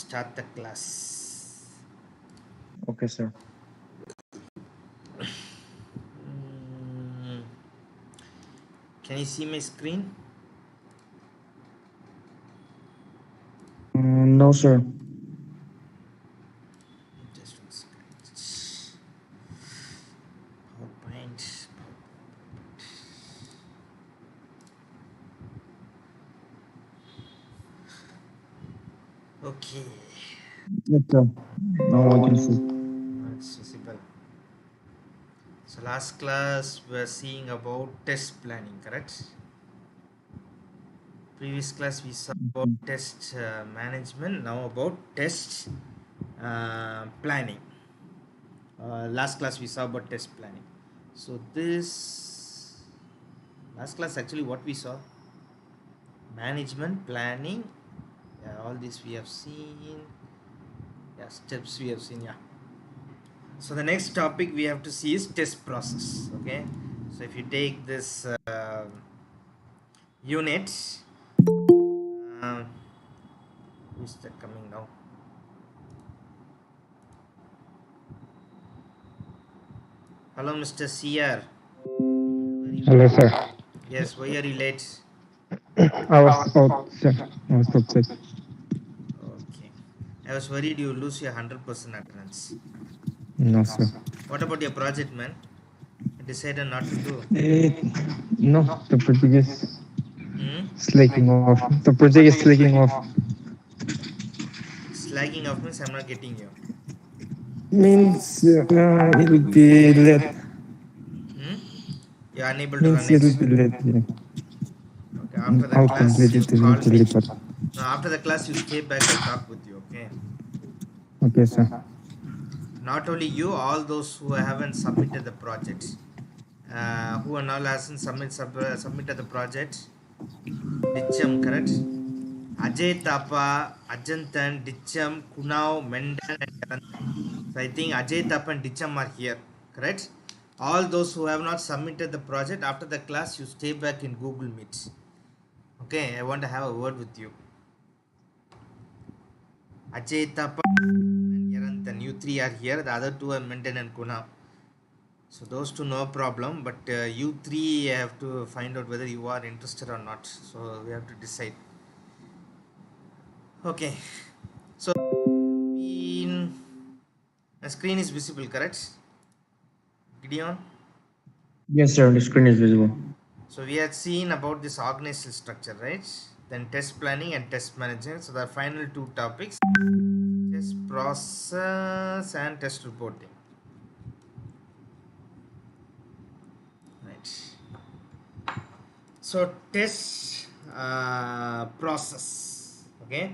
start the class. Okay, sir. Can you see my screen? No, sir. Just one second. PowerPoint. Okay. Yes, sir. Now I can see. It's visible. So last class we were seeing about test planning, correct? Previous class we saw about test management. Now about test planning. Last class we saw about test planning. So this last class actually what we saw, management, planning, yeah, all this we have seen, yeah, steps we have seen, yeah. So the next topic we have to see is test process. Okay, so if you take this unit, who is that coming now? Hello, Mr. CR. Hello, sir. Yes, why are you late? I was out, sir. I was outside. Okay, I was worried you lose your 100% attendance. No, sir. What about your project, man? You decided not to do. No, the project is Hmm? slacking off. The project is slacking off. Slagging off means I'm not getting you. Means it will be late. Hmm? You're unable to run Means it. it will be late. Yeah. Okay, after the I'll class, complete you it call me. eventually, but No, after the class, you stay back, I'll talk with you, okay? okay, sir. Not only you, all those who haven't submitted the project, who are now hasn't submitted the project, Ditcham, correct? Ajay Tapa, Ajantan, Ditcham, Kunau, Mendan, and Karantan. So I think Ajay Tapa and Ditcham are here, correct? All those who have not submitted the project, after the class, you stay back in Google Meet. Okay, I want to have a word with you. Ajay Tapa and Yarantan, you three are here. The other two are Mendan and Kuna. So those two no problem, but you three have to find out whether you are interested or not. So we have to decide. Okay. So the screen is visible, correct? Gideon. Yes, sir. The screen is visible. So we had seen about this organizational structure, right? Then test planning and test management. So the final two topics: test process and test reporting. Right. So test process. Okay.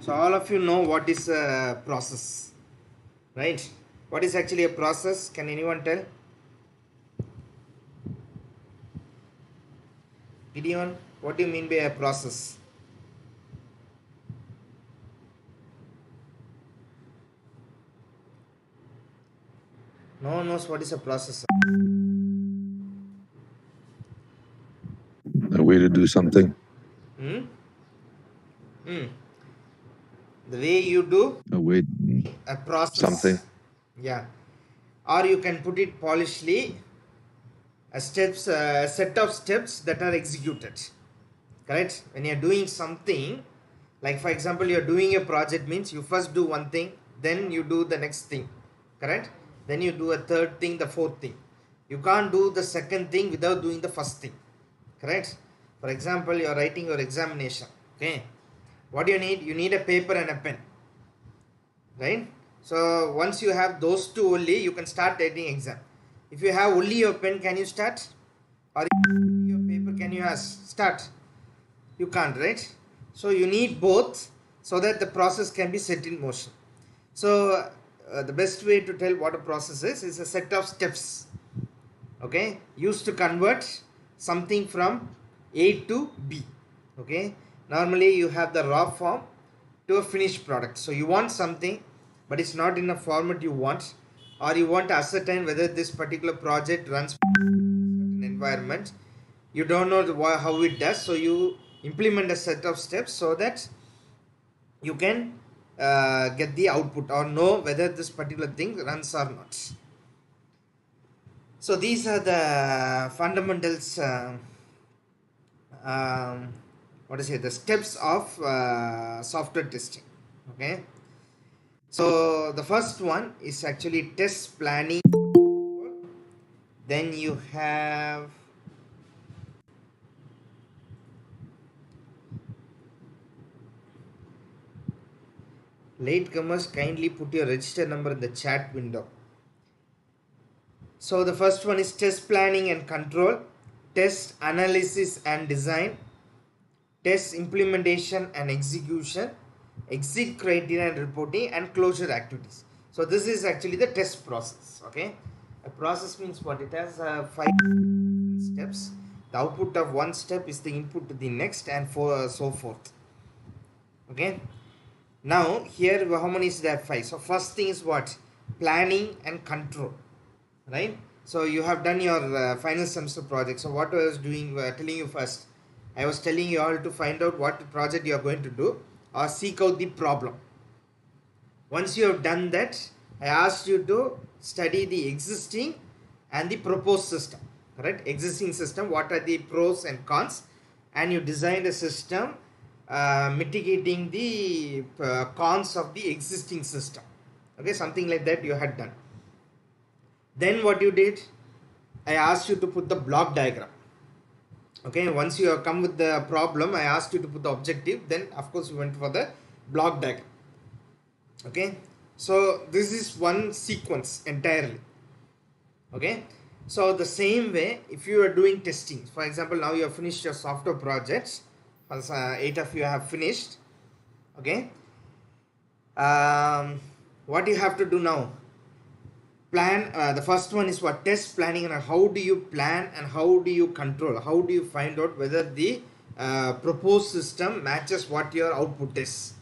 So all of you know what is a process, right? What is actually a process? Can anyone tell? Gideon, what do you mean by a process? No one knows what is a process. A way to do something. Hmm? Hmm. The way you do A way, a process. something. Yeah. Or you can put it polishly, a set of steps that are executed. Correct? When you're doing something, like for example, you're doing a project means you first do one thing, then you do the next thing. Correct? Then you do a third thing, the fourth thing. You can't do the second thing without doing the first thing. Correct? For example, you're writing your examination. Okay. What do you need? You need a paper and a pen. Right? So once you have those two only, you can start writing exam. If you have only your pen, can you start? Or your paper, can you start? You can't, right? So you need both so that the process can be set in motion. So the best way to tell what a process is a set of steps, okay, used to convert something from A to B. Okay, normally you have the raw form to a finished product. So you want something, but it's not in a format you want, or you want to ascertain whether this particular project runs in a certain environment. you don't know how it does, so you implement a set of steps so that you can get the output or know whether this particular thing runs or not. So these are the fundamentals, what is it, the steps of software testing. Okay, so the first one is actually test planning. Then you have latecomers, kindly put your register number in the chat window. So the first one is test planning and control, test analysis and design, test implementation and execution, exit criteria and reporting, and closure activities. So this is actually the test process. Okay, a process means what? It has 5 steps. The output of one step is the input to the next, and so forth. Okay, now here how many is there? 5. So first thing is what? Planning and control, right? So you have done your final semester project. So what I was doing, telling you first, I was telling you all to find out what project you are going to do or seek out the problem. Once you have done that, I asked you to study the existing and the proposed system. Correct? Existing system, what are the pros and cons, and you designed a system mitigating the cons of the existing system. Okay, something like that you had done. Then what you did, I asked you to put the block diagram. Okay, once you have come with the problem, I asked you to put the objective. Then of course you went for the block diagram. Okay, so this is one sequence entirely. Okay, so the same way, if you are doing testing, for example, now you have finished your software projects, 8 of you have finished. Okay, what you have to do now? Plan. The first one is what? Test planning. And how do you plan and how do you control? How do you find out whether the proposed system matches what your output is?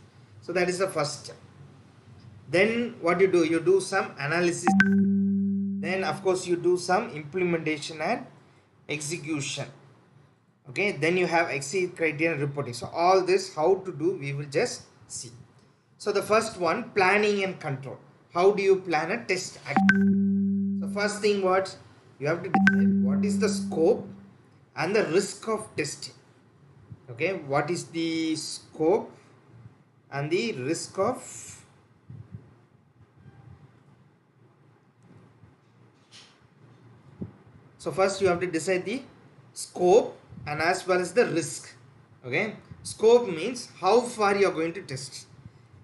So that is the first step. Then what you do? You do some analysis. Then of course you do some implementation and execution. Okay, then you have exit criteria and reporting. So all this how to do, we will just see. So the first one, planning and control. How do you plan a test activity? So first thing, what you have to decide, what is the scope and the risk of testing. Okay, what is the scope and the risk of so first you have to decide the scope and as well as the risk. Okay, scope means how far you are going to test.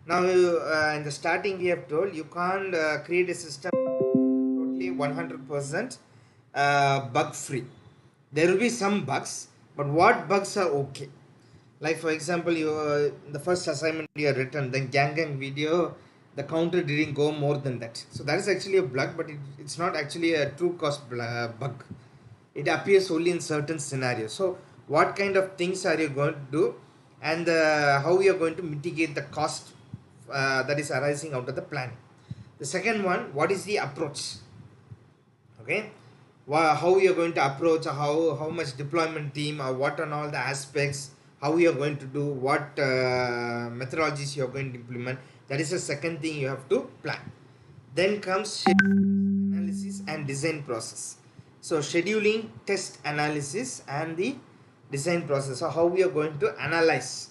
Now in the starting we have told you can't create a system totally 100% bug free. There will be some bugs, but what bugs are okay? Like for example, you the first assignment you have written, then gang video, the counter didn't go more than that. So that is actually a bug, but it's not actually a true cost bug. It appears only in certain scenarios. So what kind of things are you going to do, and how you are going to mitigate the cost that is arising out of the planning. The second one, what is the approach? Okay, how you are going to approach, how much deployment team or what on all the aspects, how you are going to do, what methodologies you are going to implement. That is the second thing you have to plan. Then comes analysis and design process. So scheduling, test analysis and the design process. So how we are going to analyze.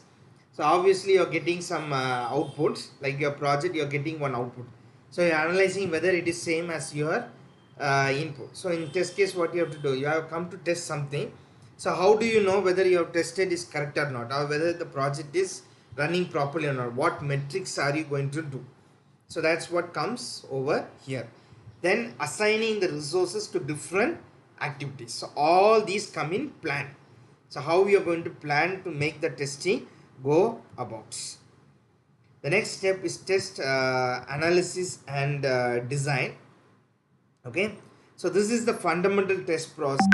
So obviously you're getting some outputs, like your project you're getting one output. So you're analyzing whether it is same as your input. So in test case, what you have to do, you have come to test something. So how do you know whether your tested is correct or not, or whether the project is running properly or not? What metrics are you going to do? So that's what comes over here. Then assigning the resources to different activities. So all these come in plan. So how we are going to plan to make the testing go about. The next step is test analysis and design. Okay, so this is the fundamental test process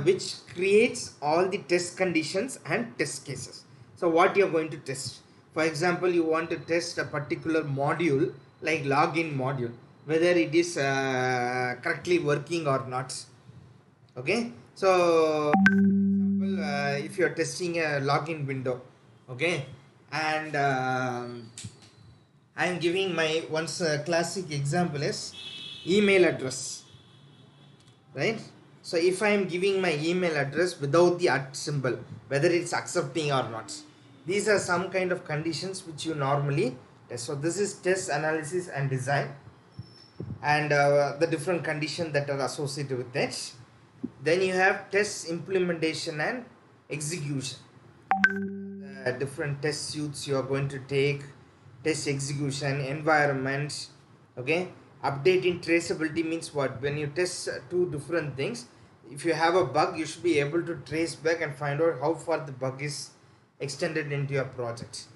which creates all the test conditions and test cases. So what you are going to test, for example, you want to test a particular module like login module, whether it is correctly working or not. Okay, So example, if you're testing a login window, okay, and I am giving my once classic example is email address, right? So if I am giving my email address without the at symbol, whether it's accepting or not, these are some kind of conditions which you normally test. So this is test analysis and design, and the different conditions that are associated with it. Then you have test implementation and execution, the different test suits you are going to take, test execution environment. Okay, updating traceability means what? When you test two different things, if you have a bug, you should be able to trace back and find out how far the bug is extended into your project.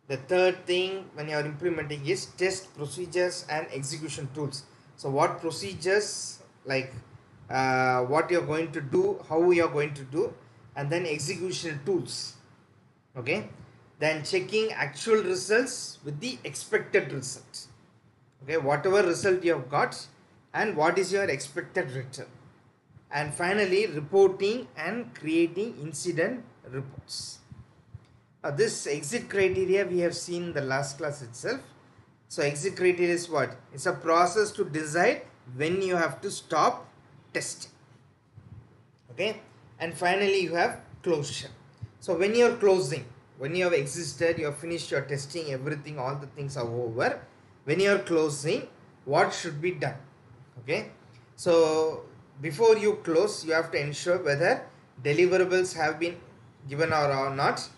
The third thing when you are implementing is test procedures and execution tools. So what procedures, like what you're going to do, how you're going to do, and then execution tools. Okay, then checking actual results with the expected result. Okay, whatever result you have got and what is your expected return. And finally, reporting and creating incident reports. This exit criteria we have seen in the last class itself. So exit criteria is what? It's a process to decide when you have to stop testing. Okay, and finally you have closure. So when you are closing, when you have existed, you have finished your testing, everything, all the things are over. When you are closing, what should be done? Okay, so before you close, you have to ensure whether deliverables have been given or not,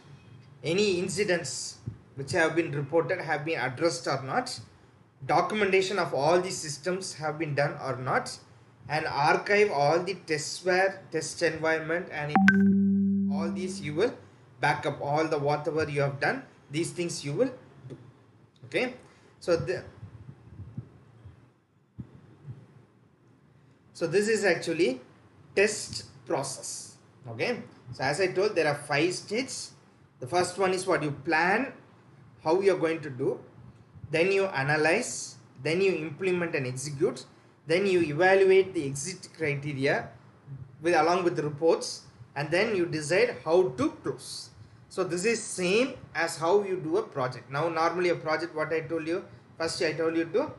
any incidents which have been reported have been addressed or not, documentation of all the systems have been done or not, and archive all the testware, test environment, and all these you will back up all the whatever you have done. These things you will do. Okay, so this is actually test process. Okay, so as I told, there are 5 stages. The first one is what? You plan how you are going to do, then you analyze, then you implement and execute, then you evaluate the exit criteria along with the reports, and then you decide how to close. So this is same as how you do a project. Now normally a project, what I told you, first I told you to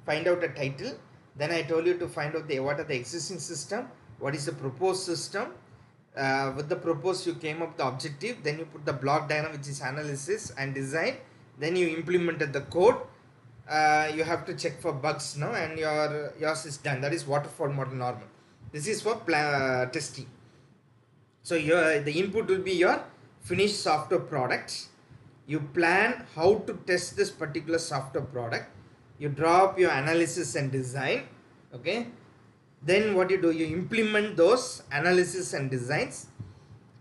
find out a title, then I told you to find out what are the existing system, what is the proposed system. With the proposed, you came up the objective, then you put the block diagram, which is analysis and design, then you implemented the code. You have to check for bugs now, and yours is done. That is waterfall model normal. This is for testing. So the input will be your finished software product. You plan how to test this particular software product. You draw up your analysis and design. Okay, then what you do, you implement those analysis and designs,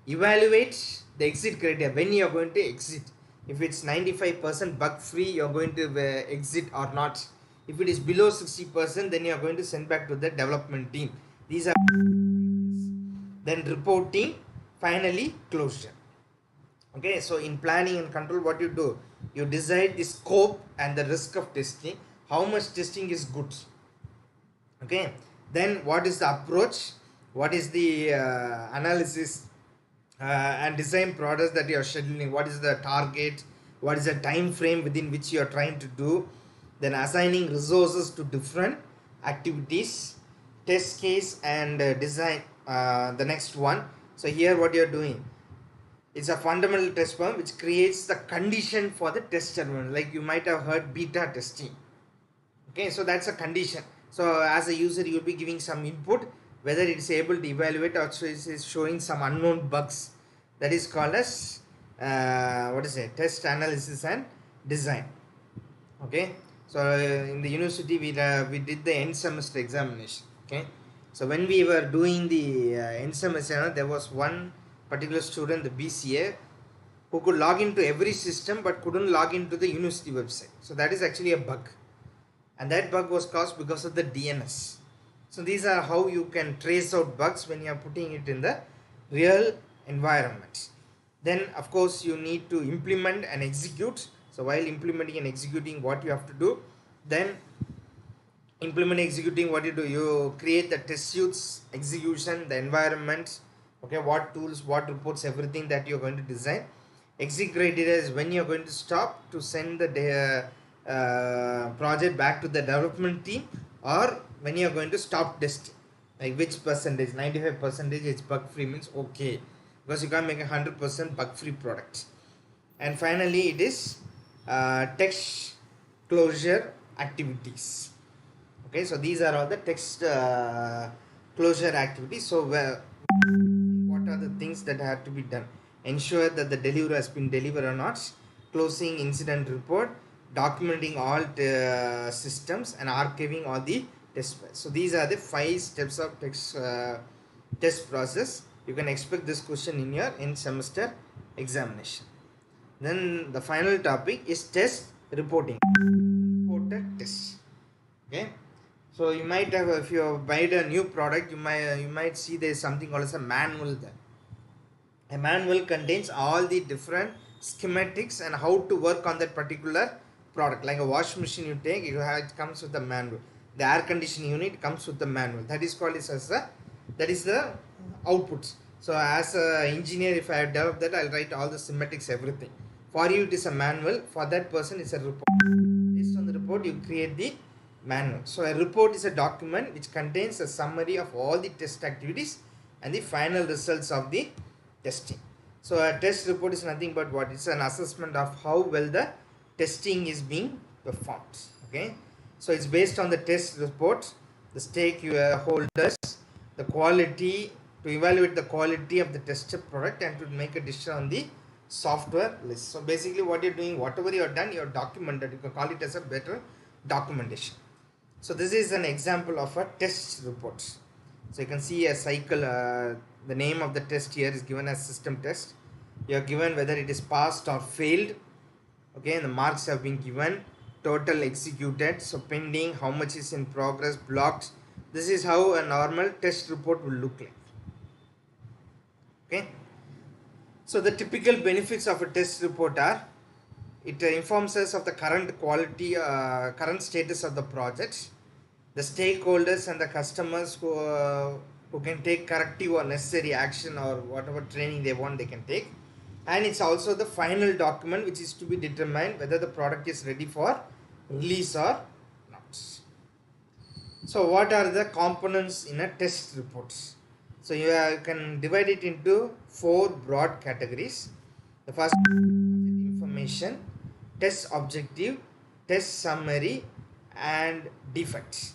evaluate the exit criteria when you are going to exit. If it's 95% bug free, you are going to exit or not. If it is below 60%, then you are going to send back to the development team. These are then reporting, finally closure. Okay, so in planning and control, what you do, you decide the scope and the risk of testing, how much testing is good. Okay, then what is the approach, what is the analysis and design products that you are scheduling, what is the target, what is the time frame within which you are trying to do, then assigning resources to different activities, test case and design, the next one. So here what you are doing, it's a fundamental test form which creates the condition for the test environment. Like you might have heard beta testing. Okay, so that's a condition. So as a user, you'll be giving some input, whether it's able to evaluate or is showing some unknown bugs. That is called as test analysis and design. Okay, so in the university we did the end semester examination. Okay, so when we were doing the end semester, there was one particular student, the BCA, who could log into every system but couldn't log into the university website. So that is actually a bug, and that bug was caused because of the DNS. So these are how you can trace out bugs when you are putting it in the real environment. Then of course you need to implement and execute. So while implementing and executing, what you have to do, then Implement executing, what you do, you create the test suits, execution, the environment, okay, what tools, what reports, everything that you're going to design. Exit criteria is when you're going to stop to send the project back to the development team, or when you're going to stop testing, like which percentage. 95% is bug free means okay, because you can't make 100% bug free product. And finally it is text closure activities. Okay, so these are all the text closure activities. So what are the things that have to be done? Ensure that the delivery has been delivered or not, closing incident report, documenting all the systems, and archiving all the test files. So these are the 5 steps of test process. You can expect this question in your end semester examination. Then the final topic is test reporting. Reported test. Okay, so you might have, if you buy a new product, you might see there is something called as a manual there. A manual contains all the different schematics and how to work on that particular product. Like a wash machine you take, it comes with a manual. The air conditioning unit comes with the manual. That is called as a, that is the outputs. So as an engineer, if I have developed that, I'll write all the schematics, everything. For you it is a manual, for that person it's a report. Based on the report you create the manual. So a report is a document which contains a summary of all the test activities and the final results of the testing. So a test report is nothing but what? It's an assessment of how well the testing is being performed. Okay, so it's based on the test report, the stakeholders, the quality, to evaluate the quality of the tested product and to make a decision on the software list. So basically what you're doing, whatever you have done, you're documented. You can call it as a better documentation. So this is an example of a test report. So you can see a cycle. The name of the test here is given as system test. You are given whether it is passed or failed. Okay, and the marks have been given. Total executed, so pending, how much is in progress, blocked. This is how a normal test report will look like. Okay, so the typical benefits of a test report are, it informs us of the current quality, current status of the project, the stakeholders and the customers who can take corrective or necessary action or whatever training they want, they can take. And it's also the final document which is to be determined whether the product is ready for release or not. So what are the components in a test report? So you can divide it into 4 broad categories. The first, information, test objective, test summary, and defects.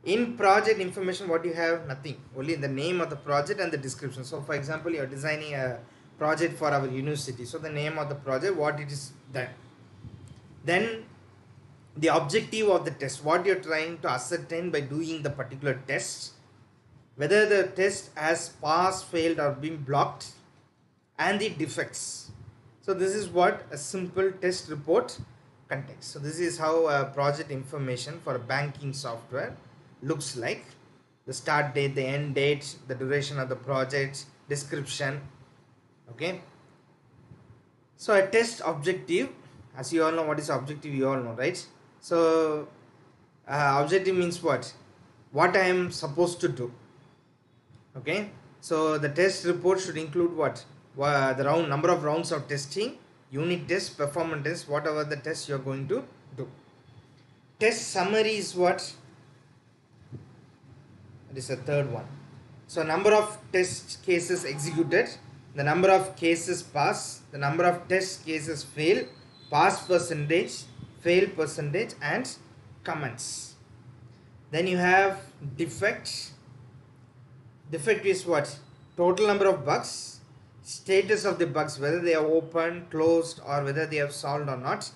In project information, what you have? Nothing, only the name of the project and the description. So for example, you are designing a project for our university, so the name of the project, what it is done. Then the objective of the test, what you are trying to ascertain by doing the particular test, whether the test has passed, failed, or been blocked, and the defects. So this is what a simple test report contains. So this is how a project information for a banking software looks like. The start date, the end date, the duration of the project, description. Okay, so a test objective, as you all know, what is objective, you all know, right? So objective means what I am supposed to do. Okay, so the test report should include what? The number of rounds of testing, unit test, performance test, whatever the test you are going to do. Test summary is what? That is the third one. So number of test cases executed, the number of cases pass, the number of test cases fail, pass percentage, fail percentage, and comments. Then you have defect. Defect is what? Total number of bugs, status of the bugs, whether they are open, closed, or whether they have solved or not,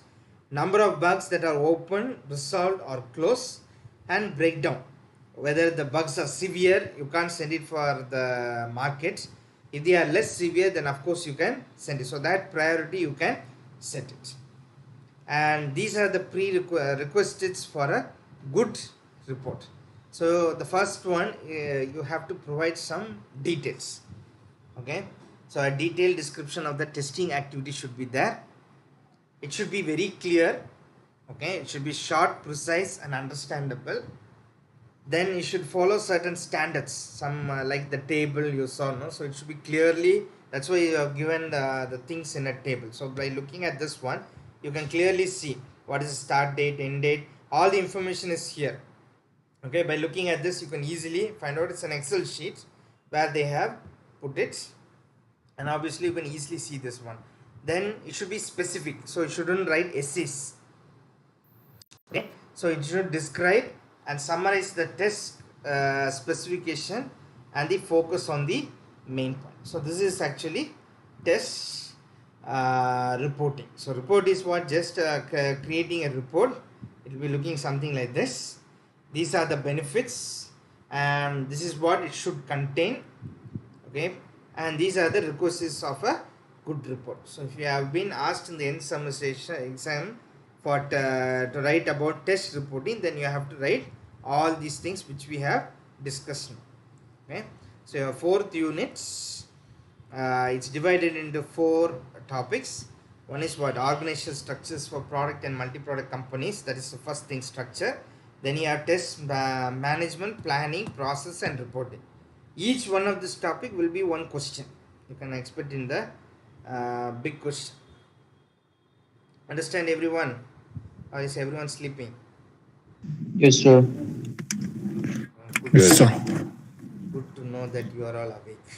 number of bugs that are open, resolved, or closed, and breakdown. Whether the bugs are severe, you can't send it for the market. If they are less severe, then of course you can send it. So that priority you can set it. And these are the prerequisites for a good report. So the first one, you have to provide some details. Okay, so a detailed description of the testing activity should be there. It should be very clear. Okay, it should be short, precise, and understandable. Then you should follow certain standards, some like the table you saw, no? So it should be clearly, that's why you have given the things in a table. So by looking at this one, you can clearly see what is the start date, end date, all the information is here. Okay, by looking at this you can easily find out. It's an Excel sheet where they have put it, and obviously you can easily see this one. Then it should be specific, so you shouldn't write essays. Okay, so it should describe and summarize the test specification and the focus on the main point. So this is actually test reporting. So report is what, just creating a report. It will be looking something like this. These are the benefits and this is what it should contain. Okay, and these are the requisites of a good report. So if you have been asked in the end semester exam for to write about test reporting, then you have to write all these things which we have discussed now. Okay, so your fourth units, it's divided into 4 topics. One is what, organizational structures for product and multi-product companies. That is the first thing, structure. Then you have test management, planning, process, and reporting. Each one of this topic will be one question. You can expect in the big question. Understand everyone? Or is everyone sleeping? Yes, sir. Good, Yes, Yes. sir. good to know that you are all awake.